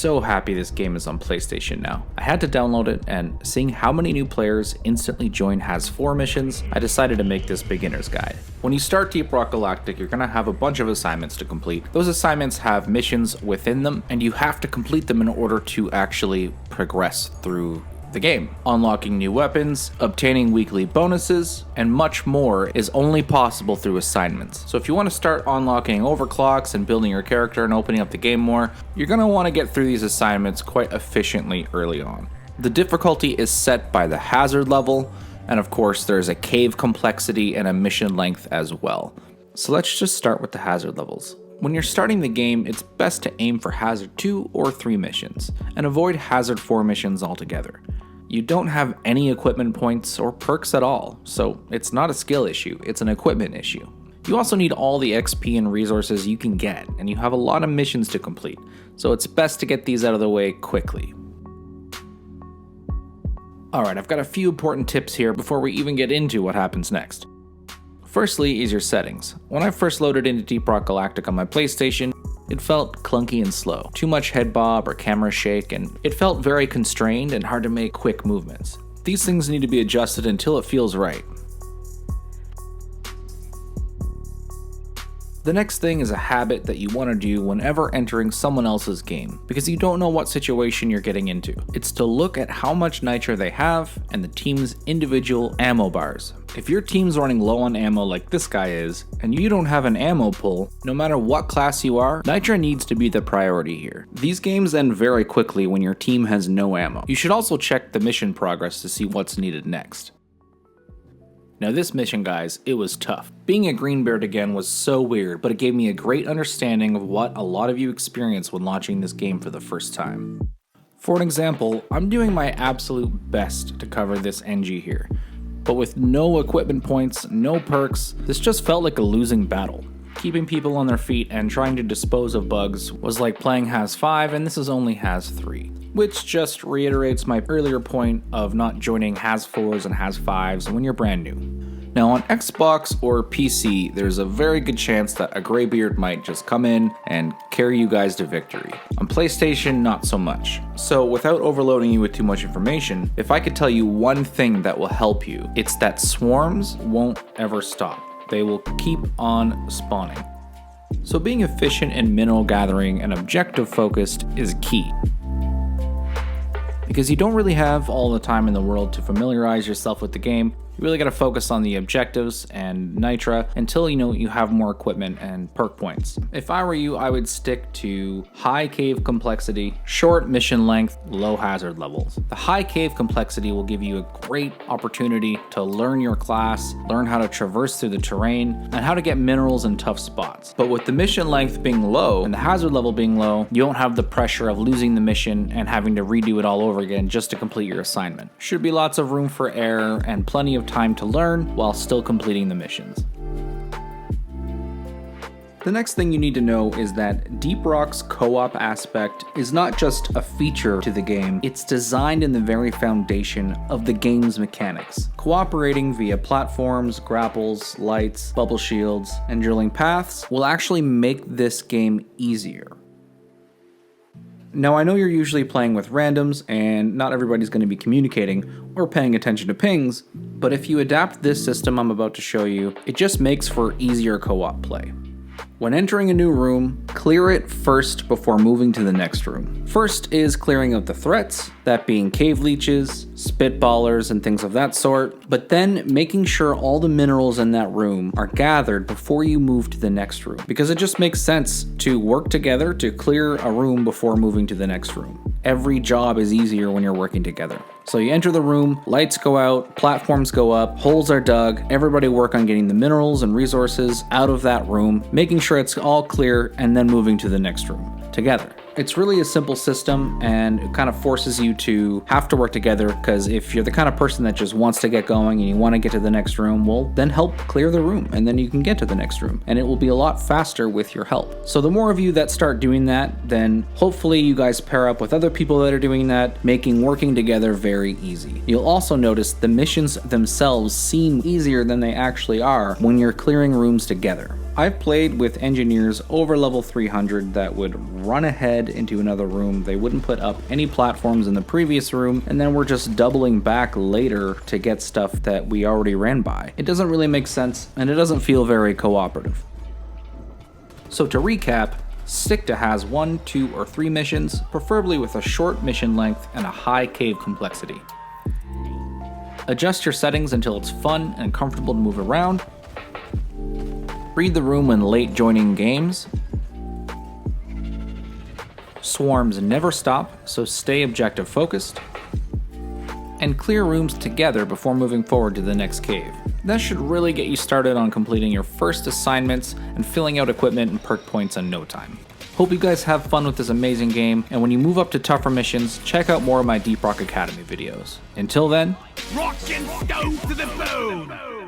so happy this game is on PlayStation now. I had to download it, and seeing how many new players instantly join Has 4 missions, I decided to make this beginner's guide. When you start Deep Rock Galactic, you're going to have a bunch of assignments to complete. Those assignments have missions within them, and you have to complete them in order to actually progress through the game. Unlocking new weapons, obtaining weekly bonuses, and much more is only possible through assignments. So if you want to start unlocking overclocks and building your character and opening up the game more, you're going to want to get through these assignments quite efficiently early on. The difficulty is set by the hazard level, and of course there's a cave complexity and a mission length as well. So let's just start with the hazard levels. When you're starting the game, it's best to aim for Hazard 2 or 3 missions, and avoid Hazard 4 missions altogether. You don't have any equipment points or perks at all, so it's not a skill issue, it's an equipment issue. You also need all the XP and resources you can get, and you have a lot of missions to complete, so it's best to get these out of the way quickly. Alright, I've got a few important tips here before we even get into what happens next. Firstly is your settings. When I first loaded into Deep Rock Galactic on my PlayStation, it felt clunky and slow. Too much head bob or camera shake, and it felt very constrained and hard to make quick movements. These things need to be adjusted until it feels right. The next thing is a habit that you want to do whenever entering someone else's game, because you don't know what situation you're getting into. It's to look at how much nitra they have and the team's individual ammo bars. If your team's running low on ammo like this guy is, and you don't have an ammo pool, no matter what class you are, nitra needs to be the priority here. These games end very quickly when your team has no ammo. You should also check the mission progress to see what's needed next. Now this mission, guys, it was tough. Being a Greenbeard again was so weird, but it gave me a great understanding of what a lot of you experience when launching this game for the first time. For an example, I'm doing my absolute best to cover this NG here, but with no equipment points, no perks, this just felt like a losing battle. Keeping people on their feet and trying to dispose of bugs was like playing Has 5, and this is only Has 3. Which just reiterates my earlier point of not joining Has 4s and Has 5s when you're brand new. Now on Xbox or PC, there's a very good chance that a Greybeard might just come in and carry you guys to victory. On PlayStation, not so much. So without overloading you with too much information, if I could tell you one thing that will help you, it's that swarms won't ever stop. They will keep on spawning. So being efficient in mineral gathering and objective focused is key, because you don't really have all the time in the world to familiarize yourself with the game. You really gotta focus on the objectives and nitra until you have more equipment and perk points. If I were you, I would stick to high cave complexity, short mission length, low hazard levels. The high cave complexity will give you a great opportunity to learn your class, learn how to traverse through the terrain, and how to get minerals in tough spots. But with the mission length being low and the hazard level being low, you don't have the pressure of losing the mission and having to redo it all over again just to complete your assignment. Should be lots of room for error and plenty of time to learn while still completing the missions. The next thing you need to know is that Deep Rock's co-op aspect is not just a feature to the game, it's designed in the very foundation of the game's mechanics. Cooperating via platforms, grapples, lights, bubble shields, and drilling paths will actually make this game easier. Now I know you're usually playing with randoms and not everybody's going to be communicating or paying attention to pings, but if you adapt this system I'm about to show you, it just makes for easier co-op play. When entering a new room, clear it first before moving to the next room. First is clearing out the threats, that being cave leeches, spitballers, and things of that sort, but then making sure all the minerals in that room are gathered before you move to the next room, because it just makes sense to work together to clear a room before moving to the next room. Every job is easier when you're working together. So you enter the room, lights go out, platforms go up, holes are dug, everybody work on getting the minerals and resources out of that room, making sure it's all clear, and then moving to the next room together. It's really a simple system, and it kind of forces you to have to work together, because if you're the kind of person that just wants to get going and you want to get to the next room, well, then help clear the room, and then you can get to the next room, and it will be a lot faster with your help. So the more of you that start doing that, then hopefully you guys pair up with other people that are doing that, making working together very easy. You'll also notice the missions themselves seem easier than they actually are when you're clearing rooms together. I've played with engineers over level 300 that would run ahead into another room. They wouldn't put up any platforms in the previous room, and then we're just doubling back later to get stuff that we already ran by. It doesn't really make sense, and it doesn't feel very cooperative. So to recap, stick to has 1, 2, or 3 missions, preferably with a short mission length and a high cave complexity. Adjust your settings until it's fun and comfortable to move around. Read the room when late joining games. Swarms never stop, so stay objective focused. And clear rooms together before moving forward to the next cave. That should really get you started on completing your first assignments and filling out equipment and perk points in no time. Hope you guys have fun with this amazing game, and when you move up to tougher missions, check out more of my Deep Rock Academy videos. Until then, Rock and stone to the bone!